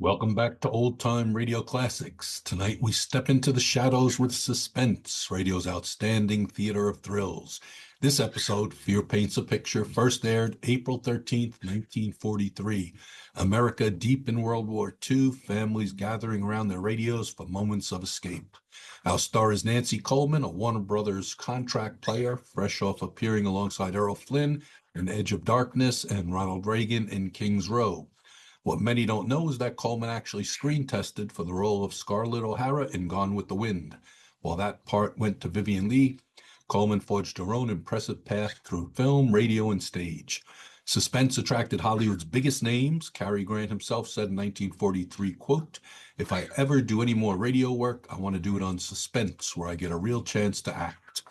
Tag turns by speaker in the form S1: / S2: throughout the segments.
S1: Welcome back to Old Time Radio Classics. Tonight we step into the shadows with Suspense, radio's outstanding theater of thrills. This episode, Fear Paints a Picture, first aired April 13th, 1943. America deep in World War II, families gathering around their radios for moments of escape. Our star is Nancy Coleman, a Warner Brothers contract player, fresh off appearing alongside Errol Flynn in Edge of Darkness and Ronald Reagan in King's Row. What many don't know is that Coleman actually screen tested for the role of Scarlett O'Hara in Gone with the Wind. While that part went to Vivien Leigh, Coleman forged her own impressive path through film, radio, and stage. Suspense attracted Hollywood's biggest names. Cary Grant himself said in 1943, quote, "If I ever do any more radio work, I want to do it on Suspense, where I get a real chance to act."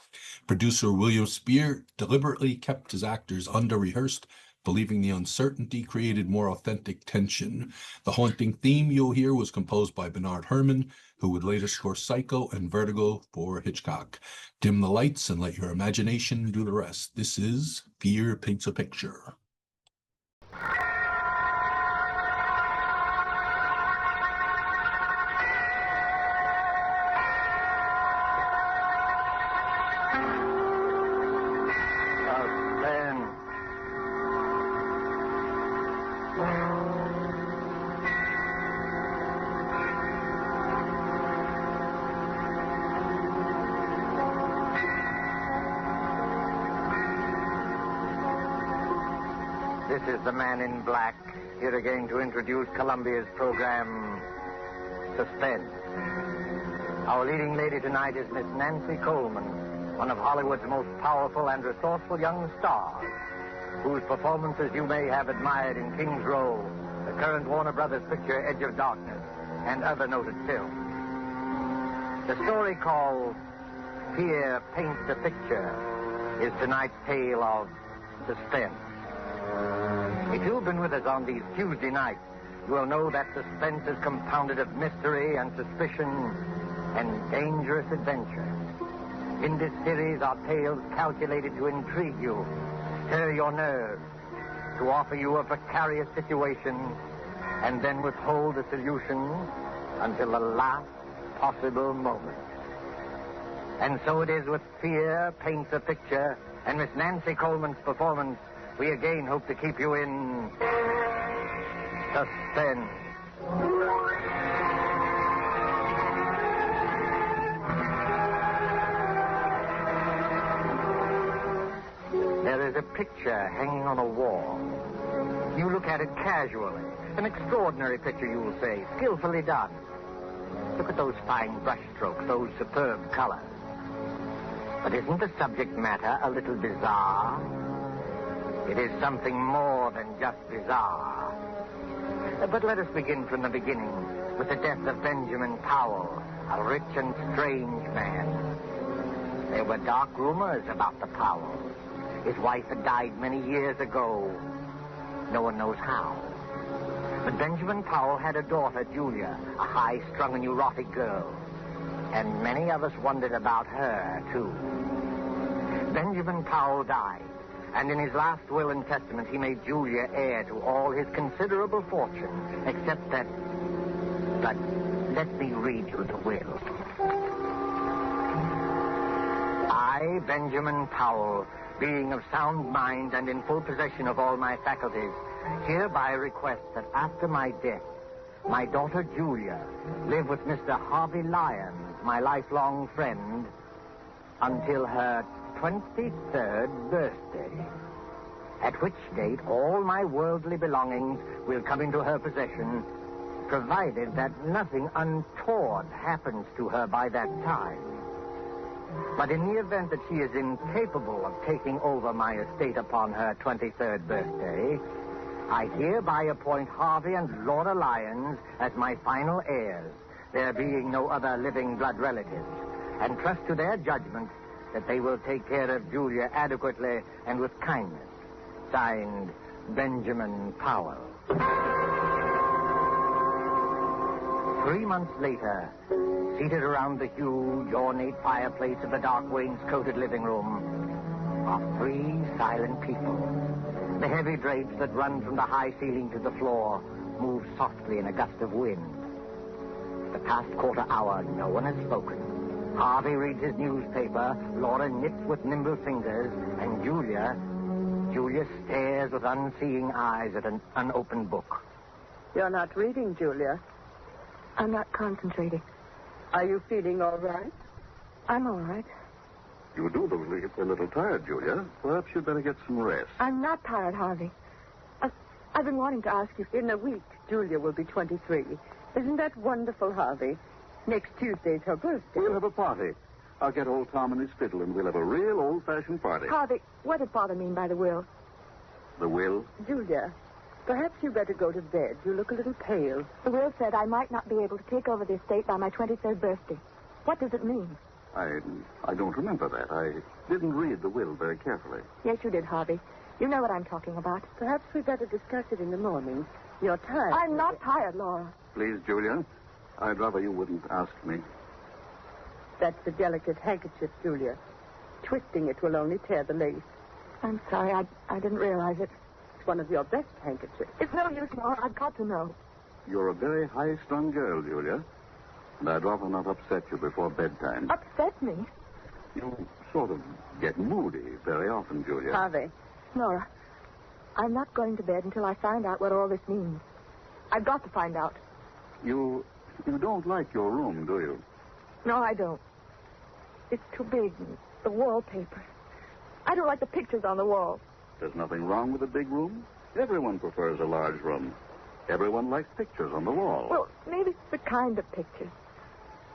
S1: Producer William Spier deliberately kept his actors under-rehearsed, believing the uncertainty created more authentic tension. The haunting theme you'll hear was composed by Bernard Herrmann, who would later score Psycho and Vertigo for Hitchcock. Dim the lights and let your imagination do the rest. This is Fear Paints a Picture.
S2: This is the Man in Black, here again to introduce Columbia's program, Suspense. Our leading lady tonight is Miss Nancy Coleman, one of Hollywood's most powerful and resourceful young stars, whose performances you may have admired in King's Row, the current Warner Brothers picture Edge of Darkness, and other noted films. The story called Fear Paints a Picture is tonight's tale of suspense. If you've been with us on these Tuesday nights, you will know that suspense is compounded of mystery and suspicion and dangerous adventure. In this series are tales calculated to intrigue you, stir your nerves, to offer you a precarious situation, and then withhold the solution until the last possible moment. And so it is with Fear Paints a Picture and Miss Nancy Coleman's performance. We again hope to keep you in suspense. There is a picture hanging on a wall. You look at it casually. An extraordinary picture, you will say, skillfully done. Look at those fine brushstrokes, those superb colors. But isn't the subject matter a little bizarre? It is something more than just bizarre. But let us begin from the beginning with the death of Benjamin Powell, a rich and strange man. There were dark rumors about the Powells. His wife had died many years ago. No one knows how. But Benjamin Powell had a daughter, Julia, a high-strung and neurotic girl. And many of us wondered about her, too. Benjamin Powell died. And in his last will and testament, he made Julia heir to all his considerable fortune, except that... But let me read you the will. I, Benjamin Powell, being of sound mind and in full possession of all my faculties, hereby request that after my death, my daughter Julia live with Mr. Harvey Lyons, my lifelong friend, until her 23rd birthday, at which date all my worldly belongings will come into her possession, provided that nothing untoward happens to her by that time. But in the event that she is incapable of taking over my estate upon her 23rd birthday, I hereby appoint Harvey and Laura Lyons as my final heirs, there being no other living blood relatives, and trust to their judgment that they will take care of Julia adequately and with kindness. Signed, Benjamin Powell. 3 months later, seated around the huge, ornate fireplace of the dark wainscoted living room, are 3 silent people. The heavy drapes that run from the high ceiling to the floor moves softly in a gust of wind. The past quarter hour, no one has spoken. Harvey reads his newspaper, Laura knits with nimble fingers, and Julia stares with unseeing eyes at an unopened book.
S3: You're not reading, Julia.
S4: I'm not concentrating.
S3: Are you feeling all right?
S4: I'm all right.
S5: You do look a little tired, Julia. Perhaps you'd better get some rest.
S4: I'm not tired, Harvey. I've been wanting to ask you.
S3: In a week, Julia will be 23. Isn't that wonderful, Harvey? Next Tuesday's her birthday.
S5: We'll have a party. I'll get old Tom and his fiddle, and we'll have a real old-fashioned party.
S4: Harvey, what did Father mean by the will?
S5: The will?
S3: Julia, perhaps you better go to bed. You look a little pale.
S4: The will said I might not be able to take over the estate by my 23rd birthday. What does it mean?
S5: I don't remember that. I didn't read the will very carefully.
S4: Yes, you did, Harvey. You know what I'm talking about.
S3: Perhaps we better discuss it in the morning. You're tired.
S4: I'm not tired, Laura.
S5: Please, Julia, I'd rather you wouldn't ask me.
S3: That's a delicate handkerchief, Julia. Twisting it will only tear the lace.
S4: I'm sorry. I didn't realize it.
S3: It's one of your best handkerchiefs.
S4: It's no use, Laura. I've got to know.
S5: You're a very high-strung girl, Julia. And I'd rather not upset you before bedtime.
S4: Upset me?
S5: You sort of get moody very often, Julia.
S3: Harvey.
S4: Laura, I'm not going to bed until I find out what all this means. I've got to find out.
S5: You don't like your room, do you?
S4: No, I don't. It's too big. The wallpaper. I don't like the pictures on the wall.
S5: There's nothing wrong with a big room. Everyone prefers a large room. Everyone likes pictures on the wall.
S4: Well, maybe it's the kind of pictures.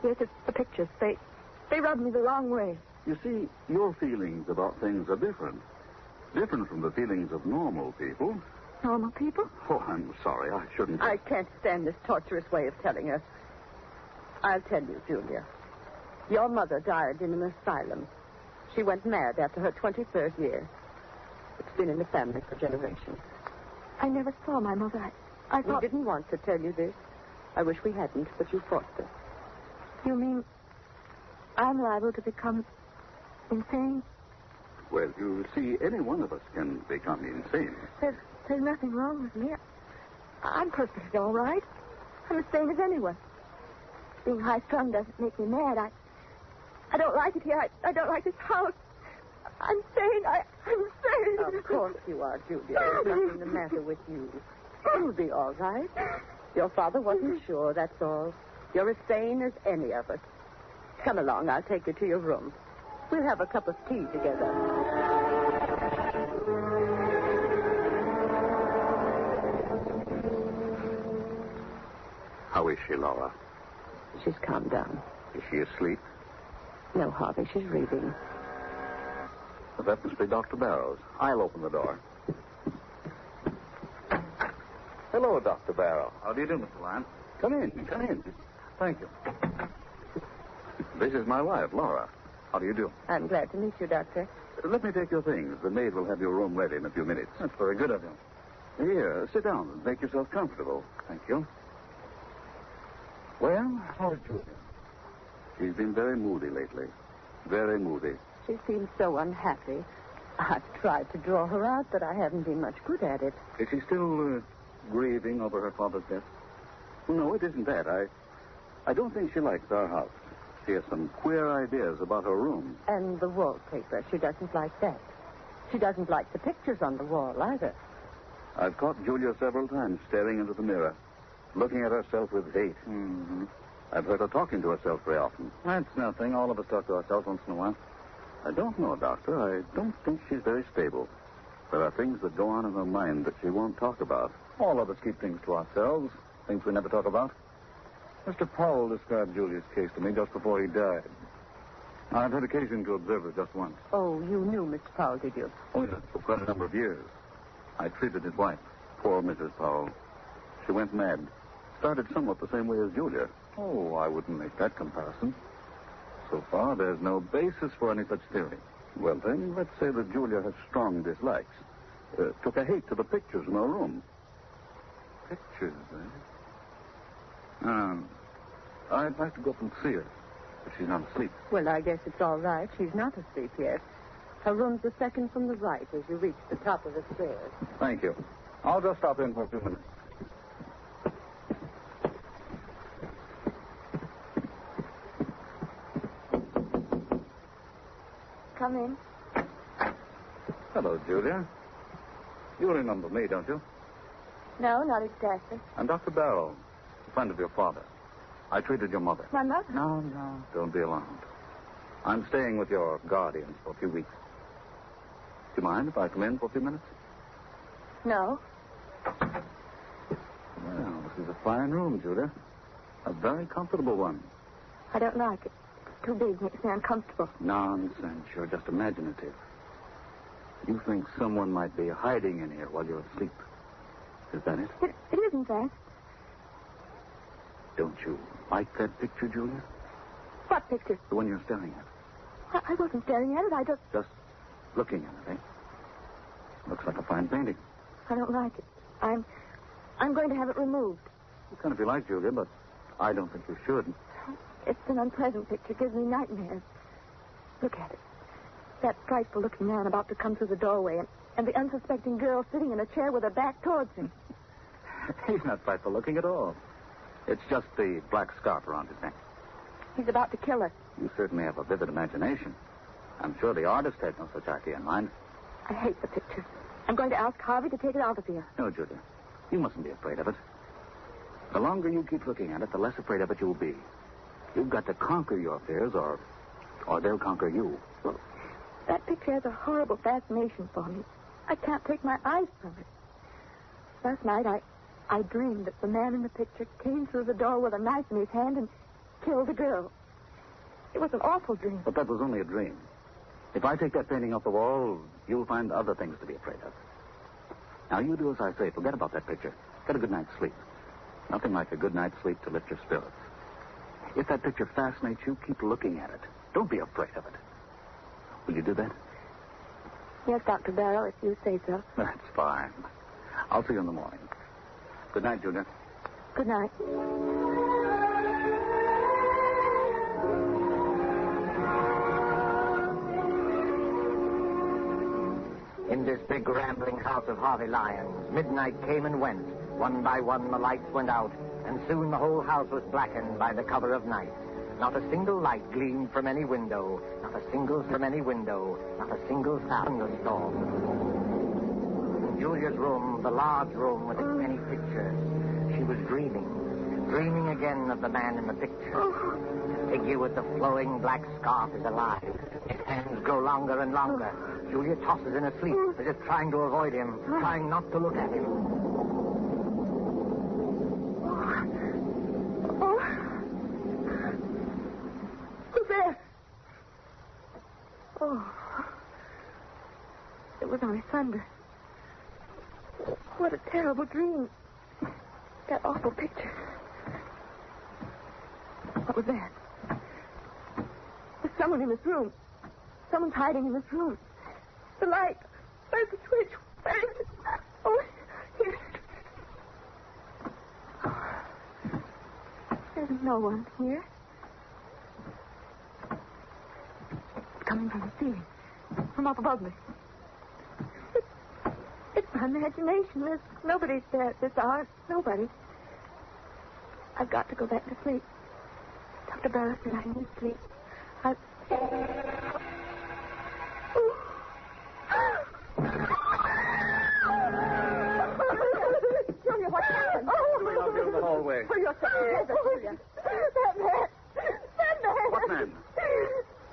S4: Yes, it's the pictures. They rub me the wrong way.
S5: You see, your feelings about things are different. Different from the feelings of normal people.
S4: Normal people?
S5: Oh, I'm sorry. I shouldn't.
S3: I can't stand this torturous way of telling us. I'll tell you, Julia. Your mother died in an asylum. She went mad after her 23rd year. It's been in the family for generations.
S4: I never saw my mother. I thought...
S3: We didn't want to tell you this. I wish we hadn't, but you forced us.
S4: You mean I'm liable to become insane?
S5: Well, you see, any one of us can become insane.
S4: There's nothing wrong with me. I'm perfectly all right. I'm the same as anyone. Being high-strung doesn't make me mad. I don't like it here. I don't like this house. I'm sane. I'm sane.
S3: Of course you are, Julia. There's nothing the matter with you. You'll be all right. Your father wasn't sure, that's all. You're as sane as any of us. Come along. I'll take you to your room. We'll have a cup of tea together.
S5: How is she, Laura?
S3: She's calmed down.
S5: Is she asleep?
S3: No, Harvey, she's reading.
S5: Well, that must be Dr. Barrows. I'll open the door. Hello, Dr. Barrow.
S6: How do you do, Mr. Lyon?
S5: Come in.
S6: Thank you.
S5: This is my wife, Laura.
S6: How do you do?
S3: I'm glad to meet you, Doctor.
S5: Let me take your things. The maid will have your room ready in a few minutes.
S6: That's very good of you.
S5: Here, sit down and make yourself comfortable.
S6: Thank you.
S5: Well, how's Julia? She's been very moody lately. Very moody.
S3: She seems so unhappy. I've tried to draw her out, but I haven't been much good at it.
S5: Is she still grieving over her father's death? No, it isn't that. I don't think she likes our house. She has some queer ideas about her room.
S3: And the wallpaper. She doesn't like that. She doesn't like the pictures on the wall either.
S5: I've caught Julia several times staring into the mirror, looking at herself with hate.
S6: Mm-hmm.
S5: I've heard her talking to herself very often.
S6: That's nothing. All of us talk to ourselves once in a while.
S5: I don't know, Doctor. I don't think she's very stable. There are things that go on in her mind that she won't talk about.
S6: All of us keep things to ourselves, things we never talk about. Mr. Powell described Julia's case to me just before he died. I've had occasion to observe her just once.
S3: Oh, you knew Mr. Powell, did you?
S5: Oh, yes, for quite a number of years. I treated his wife, poor Mrs. Powell. She went mad. Started somewhat the same way as Julia.
S6: Oh, I wouldn't make that comparison. So far, there's no basis for any such theory.
S5: Well, then, let's say that Julia has strong dislikes. Took a hate to the pictures in her room.
S6: Pictures, eh? I'd like to go up and see her, but she's not asleep.
S3: Well, I guess it's all right. She's not asleep yet. Her room's the second from the right as you reach the top of the stairs.
S6: Thank you. I'll just stop in for a few minutes.
S4: come in?
S6: Hello, Julia. You remember me, don't you?
S4: No, not exactly.
S6: I'm Dr. Barrow, a friend of your father. I treated your mother.
S4: My mother?
S6: No. Don't be alarmed. I'm staying with your guardians for a few weeks. Do you mind if I come in for a few minutes?
S4: No.
S6: Well, this is a fine room, Julia. A very comfortable one.
S4: I don't like it. It's too big. Makes me uncomfortable.
S6: Nonsense. You're just imaginative. You think someone might be hiding in here while you're asleep. Is that it?
S4: It isn't that.
S6: Don't you like that picture, Julia?
S4: What picture?
S6: The one you're staring at.
S4: I wasn't staring at it. I
S6: Just looking at it, eh? Looks like a fine painting.
S4: I don't like it. I'm going to have it removed.
S6: You can if you like, Julia, but I don't think you should.
S4: It's an unpleasant picture. Gives me nightmares. Look at it. That frightful-looking man about to come through the doorway, and the unsuspecting girl sitting in a chair with her back towards him.
S6: He's not frightful looking at all. It's just the black scarf around his neck.
S4: He's about to kill her.
S6: You certainly have a vivid imagination. I'm sure the artist had no such idea in mind.
S4: I hate the picture. I'm going to ask Harvey to take it out of here.
S6: No, Julia. You mustn't be afraid of it. The longer you keep looking at it, the less afraid of it you'll be. You've got to conquer your fears, or they'll conquer you.
S4: Well, that picture has a horrible fascination for me. I can't take my eyes from it. Last night, I dreamed that the man in the picture came through the door with a knife in his hand and killed the girl. It was an awful dream.
S6: But that was only a dream. If I take that painting off the wall, you'll find other things to be afraid of. Now, you do as I say. Forget about that picture. Get a good night's sleep. Nothing like a good night's sleep to lift your spirits. If that picture fascinates you, keep looking at it. Don't be afraid of it. Will you do that?
S4: Yes, Dr. Barrow, if you say so.
S6: That's fine. I'll see you in the morning. Good night, Julia.
S4: Good night.
S2: In this big rambling house of Harvey Lyons, midnight came and went. One by one the lights went out, and soon the whole house was blackened by the cover of night. Not a single light gleamed from any window, not a single from any window, not a single sound of storm. In Julia's room, the large room with its many pictures, she was dreaming again of the man in the picture. The figure with the flowing black scarf is alive. His hands grow longer and longer. Julia tosses in her sleep, as if trying to avoid him, trying not to look at him.
S4: Who's there? Oh. It was only thunder. What a terrible dream. That awful picture. What was that? There's someone in this room. Someone's hiding in this room. The light. Where's the switch? Where is it? Oh, here. There's no one here. It's coming from the ceiling. From up above me. It's my imagination. There's nobody there at this hour. Nobody. I've got to go back to sleep. Dr. Barrow said I need sleep. Julia, what happened?
S6: Coming out here in the hallway.
S4: For your together, Julia. That man.
S6: What man?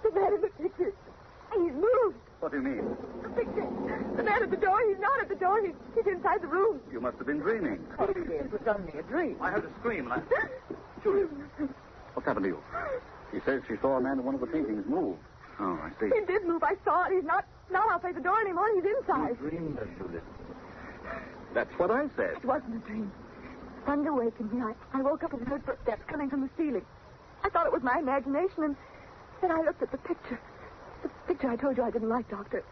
S4: The man in the picture. He's moved.
S6: What do you mean?
S4: The picture. The man at the door. He's not at the door. He's inside the room.
S6: You must have been dreaming.
S3: It was only a dream.
S6: I heard a scream. Julia, what's happened to you? She says she saw a man in one of the paintings move. Oh, I see.
S4: He did move. I saw it. He's not outside the door anymore. He's inside.
S6: You dreamed that, Julia. That's what I said.
S4: It wasn't a dream. Thunder wakened me. I woke up and heard footsteps coming from the ceiling. I thought it was my imagination, and then I looked at the picture. The picture I told you I didn't like, Doctor.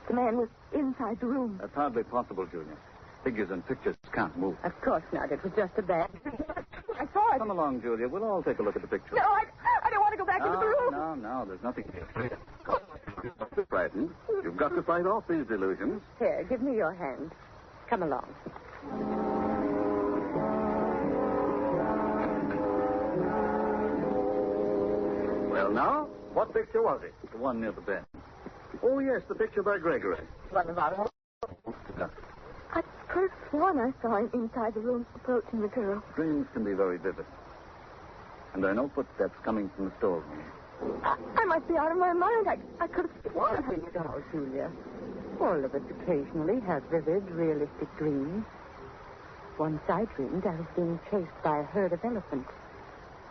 S4: The man was inside the room.
S6: That's hardly possible, Julia. Figures in pictures can't move.
S3: Of course not. It was just a bad dream.
S4: I saw it.
S6: Come along, Julia. We'll all take a look at the picture.
S4: No, I don't want to go back into the room.
S6: No. There's nothing to be afraid of. Don't be frightened. You've got to fight off these delusions.
S3: Here, give me your hand. Come along.
S6: Well, now,
S5: What picture was it?
S6: The one near the bed.
S5: Oh, yes, the picture by Gregory.
S3: One of our...
S4: I could have sworn I saw him inside the room approaching the girl.
S6: Dreams can be very vivid. And there are no footsteps coming from the storeroom.
S4: I must be out of my mind. I could have sworn.
S3: Oh, Julia. All of us occasionally have vivid, realistic dreams. Once I dreamed I was being chased by a herd of elephants.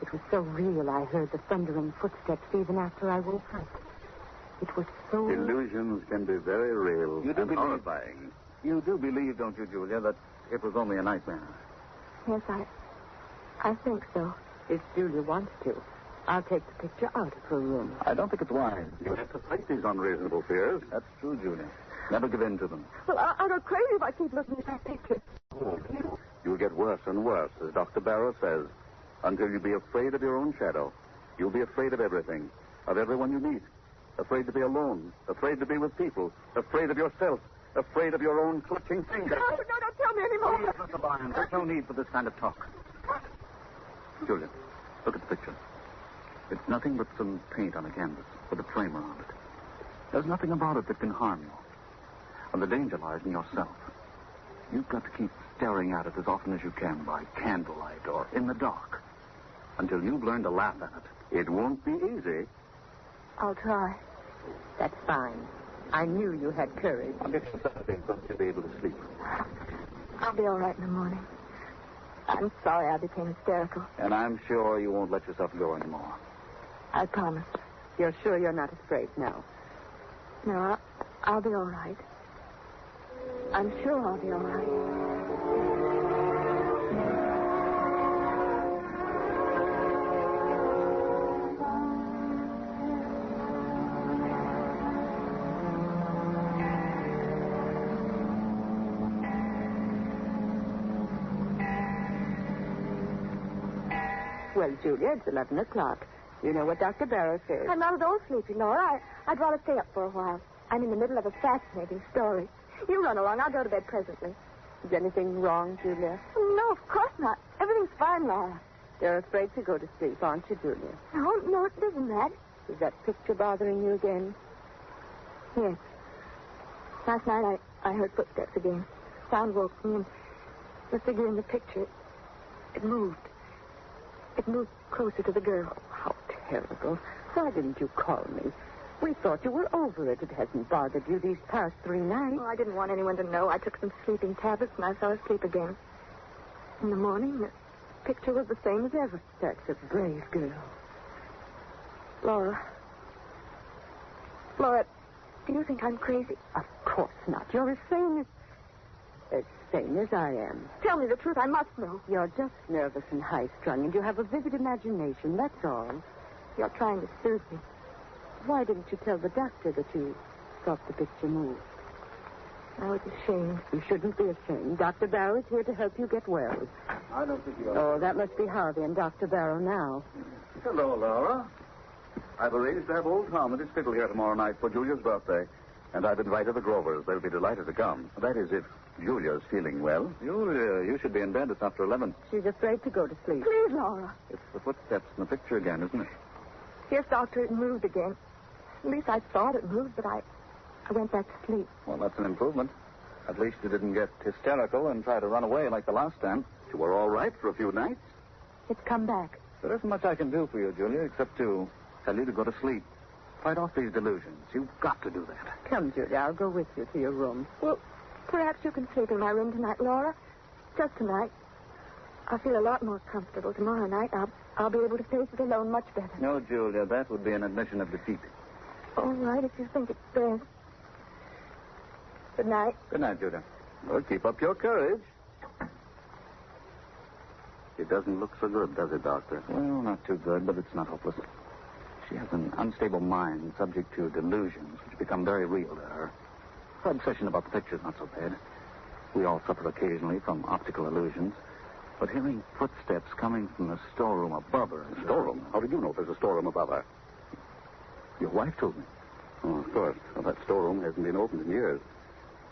S3: It was so real I heard the thundering footsteps even after I woke up. It was so...
S5: Illusions can be very real and horrifying.
S6: You do believe, don't you, Julia, that it was only a nightmare?
S4: Yes, I think so.
S3: If Julia wants to, I'll take the picture out of her room.
S6: I don't think it's wise.
S5: You have to fight these unreasonable fears.
S6: That's true, Julia. Never give in to them.
S4: Well, I'll go crazy if I keep looking at that picture.
S5: You'll get worse and worse, as Dr. Barrow says, until you be afraid of your own shadow. You'll be afraid of everything, of everyone you meet. Afraid to be alone, afraid to be with people, afraid of yourself, afraid of your own clutching fingers.
S4: No, don't tell me anymore.
S6: Please, Mr. Barnes, there's no need for this kind of talk. Julia, look at the picture. It's nothing but some paint on a canvas with a frame around it. There's nothing about it that can harm you. And the danger lies in yourself. You've got to keep staring at it as often as you can by candlelight or in the dark until you've learned to laugh at it.
S5: It won't be easy.
S4: I'll try.
S3: That's fine. I knew you had courage.
S6: I'll get you something so you'll be able to sleep.
S4: I'll be all right in the morning. I'm sorry I became hysterical.
S6: And I'm sure you won't let yourself go anymore.
S4: I promise.
S3: You're sure you're not afraid now?
S4: No, I'll be all right. I'm sure I'll be all right.
S3: Well, Julia, it's 11 o'clock. You know what Dr. Barrow says.
S4: I'm not at all sleepy, Laura. I'd rather stay up for a while. I'm in the middle of a fascinating story. You run along. I'll go to bed presently.
S3: Is anything wrong, Julia?
S4: No, of course not. Everything's fine, Laura.
S3: You're afraid to go to sleep, aren't you, Julia?
S4: No, it isn't that.
S3: Is that picture bothering you again?
S4: Yes. Last night I heard footsteps again. Sound woke me, and the figure in the picture, it moved. It moved closer to the girl.
S3: How terrible. Why didn't you call me? We thought you were over it. It hasn't bothered you these past 3 nights.
S4: Oh, I didn't want anyone to know. I took some sleeping tablets and I fell asleep again. In the morning, the picture was the same as ever.
S3: That's a brave girl.
S4: Laura, do you think I'm crazy?
S3: Of course not. You're as sane as I am.
S4: Tell me the truth. I must know.
S3: You're just nervous and high-strung, and you have a vivid imagination, that's all.
S4: You're trying to soothe me.
S3: Why didn't you tell the doctor that you thought the picture moved?
S4: I was ashamed.
S3: You shouldn't be ashamed. Dr. Barrow is here to help you get well.
S5: I don't think you are.
S3: Oh, that must be Harvey and Dr. Barrow now.
S5: Hello, Laura. I've arranged to have old Tom and his fiddle here tomorrow night for Julia's birthday. And I've invited the Grovers. They'll be delighted to come. That is, if Julia's feeling well.
S6: You should be in bed. It's after 11.
S3: She's afraid to go to sleep.
S4: Please, Laura.
S6: It's the footsteps in the picture again, isn't it?
S4: Yes, Doctor, it moved again. At least I thought it moved, but I went back to sleep.
S6: Well, that's an improvement. At least you didn't get hysterical and try to run away like the last time.
S5: You were all right for a few nights.
S4: It's come back.
S6: There isn't much I can do for you, Julia, except to tell you to go to sleep. Fight off these delusions. You've got to do that.
S3: Come, Julia, I'll go with you to your room.
S4: Well, perhaps you can sleep in my room tonight, Laura. Just tonight. I'll feel a lot more comfortable tomorrow night. I'll be able to face it alone much better.
S6: No, Julia, that would be an admission of defeat.
S4: All right, if you think it's best. Good night.
S6: Good night, Julia.
S5: Well, keep up your courage. It doesn't look so good, does it, Doctor?
S6: Well, not too good, but it's not hopeless. She has an unstable mind subject to delusions which become very real to her. Her obsession about the picture's not so bad. We all suffer occasionally from optical illusions. But hearing footsteps coming from the storeroom above her...
S5: Storeroom? How did you know there's a storeroom above her?
S6: Your wife told me.
S5: Oh, of course. Well, that storeroom hasn't been opened in years.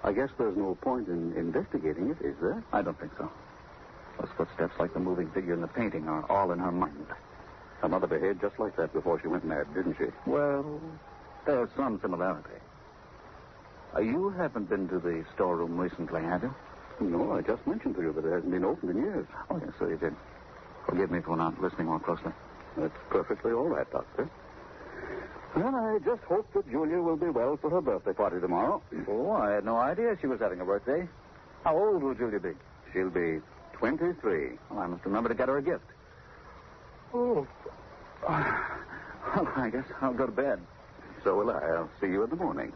S5: I guess there's no point in investigating it, is there?
S6: I don't think so. Those footsteps, like the moving figure in the painting, are all in her mind.
S5: Her mother behaved just like that before she went mad, didn't she?
S6: Well, there's some similarity. You haven't been to the storeroom recently, have you?
S5: No, I just mentioned to you that it hasn't been opened in years.
S6: Oh, yes, so you did. Forgive me for not listening more closely.
S5: That's perfectly all right, Doctor. Well, I just hope that Julia will be well for her birthday party tomorrow.
S6: Oh, I had no idea she was having a birthday. How old will Julia be?
S5: She'll be 23.
S6: Well, I must remember to get her a gift. Oh. Well, I guess I'll go to bed.
S5: So will I. I'll see you in the morning.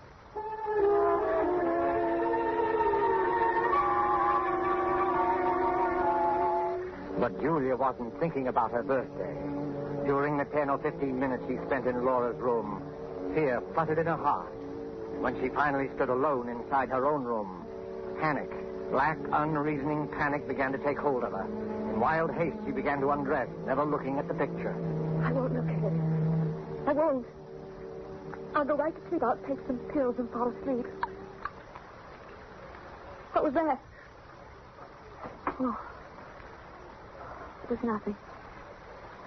S2: But Julia wasn't thinking about her birthday. During the 10 or 15 minutes she spent in Laura's room, fear fluttered in her heart. When she finally stood alone inside her own room, panic, black, unreasoning panic began to take hold of her. In wild haste, she began to undress, never looking at the picture.
S4: I won't look at it. I won't. I'll go right to sleep. I'll take some pills and fall asleep. What was that? Oh. It was nothing.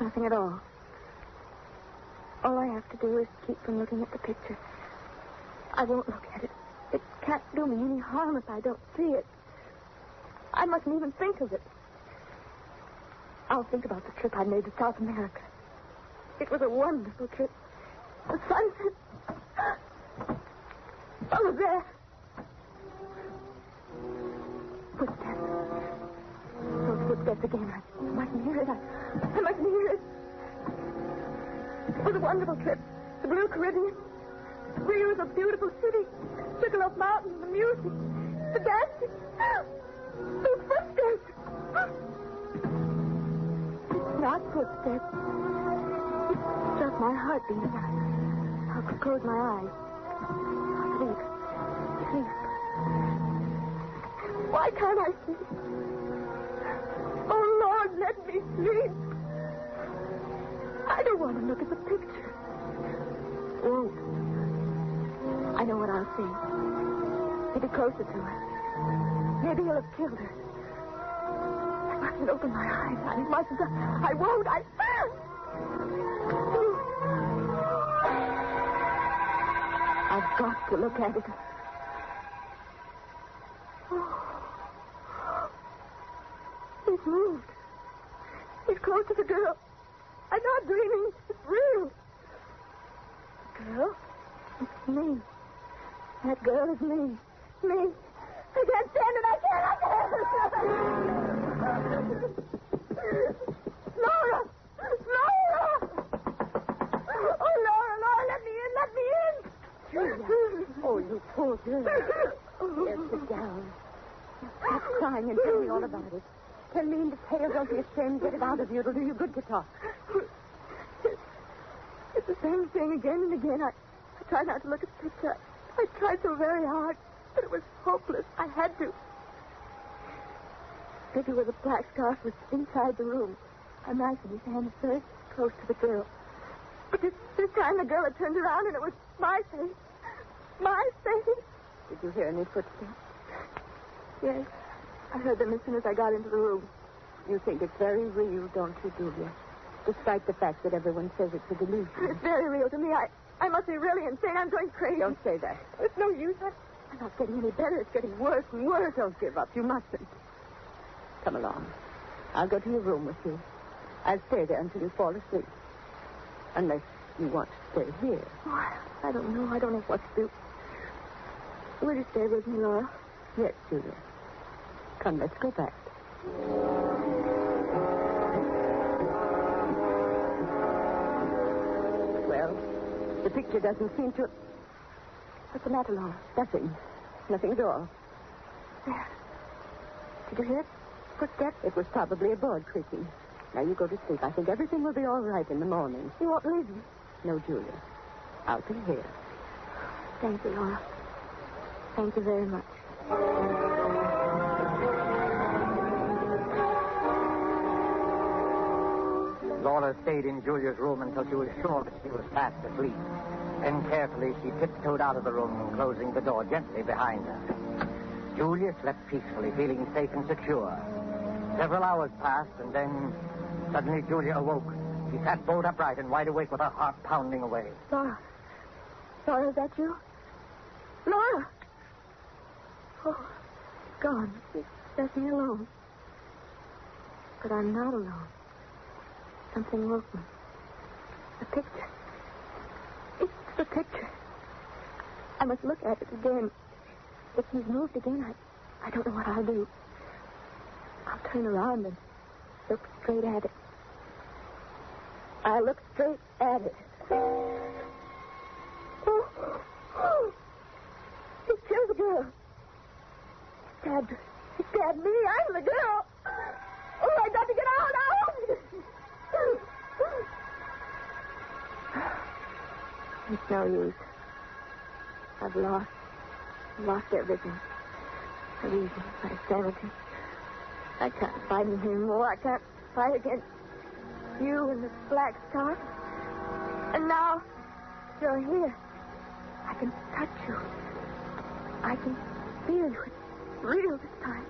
S4: Nothing at all. All I have to do is keep from looking at the picture. I won't look at it. It can't do me any harm if I don't see it. I mustn't even think of it. I'll think about the trip I made to South America. It was a wonderful trip. The sunset. What was that? Footsteps. Those footsteps again. I mustn't hear it. I mustn't hear it. It was a wonderful trip. The Blue Caribbean. Rio is a beautiful city. Sugarloaf Mountain, the music, the dancing. Those footsteps. It's not footsteps. It's just my heart beating. I'll close my eyes. Sleep. Sleep. Why can't I sleep? Oh, Lord, let me sleep. I don't want to look at the picture. Oh, I know what I'll see. Maybe closer to her. Maybe he'll have killed her. I mustn't open my eyes. I mustn't. I won't. I've got to look at it. Oh. He's moved. He's close to the girl. I'm not dreaming. It's real. The girl? It's me. That girl is me. Me. I can't stand it. I can't. Laura! Laura! Oh, Laura, let me in. Let me in. Julia. Oh, you poor girl. Yes, sit down. Stop crying and tell me all about it. Tell me in detail. Don't be ashamed. Get it out of you. It'll do you good to talk. It's the same thing again and again. I tried not to look at the picture. I tried so very hard, but it was hopeless. I had to. The figure with a black scarf was inside the room. A knife in his hand, very close to the girl. But this time the girl had turned around and it was my face. My face. Did you hear any footsteps? Yes. I heard them as soon as I got into the room. You think it's very real, don't you, Julia? Despite the fact that everyone says it's a delusion. It's very real to me. I must be really insane. I'm going crazy. Don't say that. It's no use. I'm not getting any better. It's getting worse and worse. Don't give up. You mustn't. Come along. I'll go to your room with you. I'll stay there until you fall asleep. Unless you want to stay here. Oh, I don't know. I don't know what to do. Will you stay with me, Laura? Yes, Julia. Come, let's go back. Well, the picture doesn't seem to... What's the matter, Laura? Nothing. Nothing at all. There. Did you hear it? Footsteps? It was probably a board creaking. Now you go to sleep. I think everything will be all right in the morning. You won't leave me? No, Julia. I'll be here. Thank you, Laura. Thank you very much.
S2: Laura stayed in Julia's room until she was sure that she was fast asleep. Then carefully she tiptoed out of the room, closing the door gently behind her. Julia slept peacefully, feeling safe and secure. Several hours passed, and then suddenly Julia awoke. She sat bolt upright and wide awake with her heart pounding away.
S4: Laura. Laura, is that you? Laura! Oh, gone. She left me alone. But I'm not alone. Something woke me. The picture. It's the picture. I must look at it again. If he's moved again, I don't know what I'll do. I'll turn around and look straight at it. I'll look straight at it. Oh. He killed the girl. He stabbed me. I'm the girl. Oh, I got to get out. It's no use. I've lost everything. My reason, my sanity. I can't fight him anymore. I can't fight against you and this black scarf. And now you're here. I can touch you. I can feel you. It's real this time.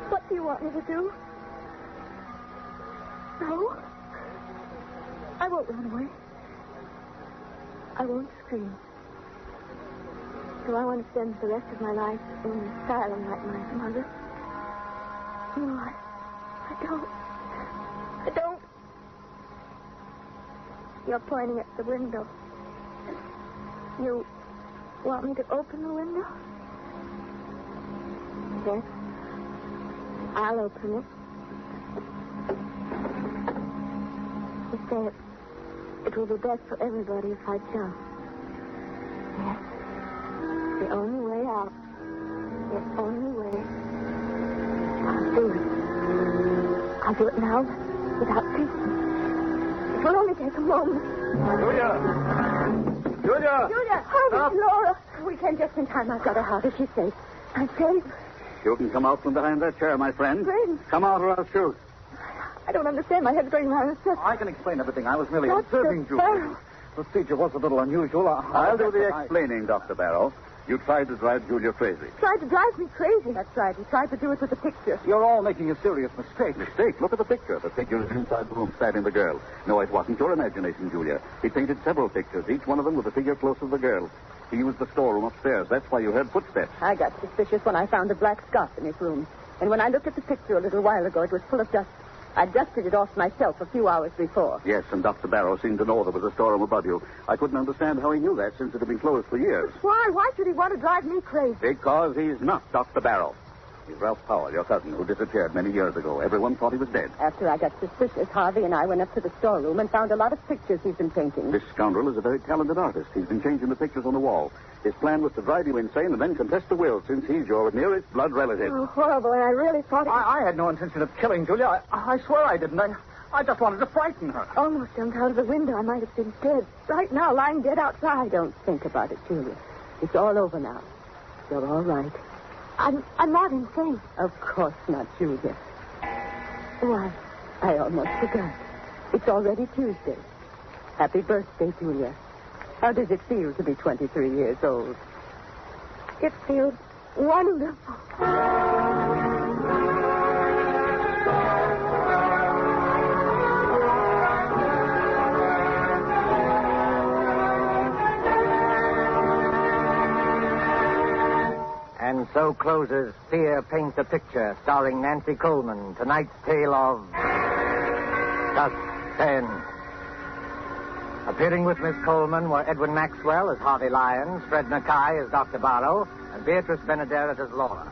S4: What do you want me to do? No. I won't run away. I won't scream. Do I want to spend the rest of my life in an asylum like my mother? No, I don't. I don't. You're pointing at the window. You want me to open the window? Yes. I'll open it. You say it will be best for everybody if I jump. Yes. The only way out. The only way. I'll do it. I'll do it now without thinking. It will only take a moment. Julia! Hurry, Laura. We came just in time. I've got her out. Is she safe? I'm safe.
S6: You can come out from behind that chair, my friend.
S4: Friend?
S6: Come out or I'll shoot.
S4: I don't understand. My head's going around in a circle.
S6: I can explain everything. I was merely
S4: Dr.
S6: observing you.
S4: Barrow.
S6: The procedure was a little unusual. I'll do the explaining, Dr. Barrow. You tried to drive Julia crazy.
S4: Tried to drive me crazy. That's right. He tried to do it with the picture.
S6: You're all making a serious mistake. Mistake? Look at the picture. The figure is inside the room, stabbing the girl. No, it wasn't your imagination, Julia. He painted several pictures, each one of them with a figure close to the girl. He used the storeroom upstairs. That's why you heard footsteps.
S3: I got suspicious when I found a black scarf in his room. And when I looked at the picture a little while ago, it was full of dust. I dusted it off myself a few hours before.
S6: Yes, and Dr. Barrow seemed to know there was a storeroom above you. I couldn't understand how he knew that since it had been closed for years.
S4: Why? Why should he want to drive me crazy?
S6: Because he's not Dr. Barrow. He's Ralph Powell, your cousin, who disappeared many years ago. Everyone thought he was dead.
S3: After I got suspicious, Harvey and I went up to the storeroom and found a lot of pictures he's been painting.
S6: This scoundrel is a very talented artist. He's been changing the pictures on the wall. His plan was to drive you insane and then contest the will, since he's your nearest blood relative.
S4: Oh, horrible. And I really thought it...
S7: I had no intention of killing Julia. I swear I didn't. I just wanted to frighten her.
S4: Almost jumped out of the window. I might have been dead. Right now, lying dead outside.
S3: Don't think about it, Julia. It's all over now. You're all right.
S4: I'm not insane.
S3: Of course not, Julia.
S4: Why?
S3: I almost forgot. It's already Tuesday. Happy birthday, Julia. How does it feel to be 23 years old?
S4: It feels wonderful.
S2: And so closes Spier Paints a Picture, starring Nancy Coleman, tonight's tale of Suspense. Appearing with Miss Coleman were Edwin Maxwell as Harvey Lyons, Fred Mackay as Dr. Barrow, and Beatrice Benaderet as Laura.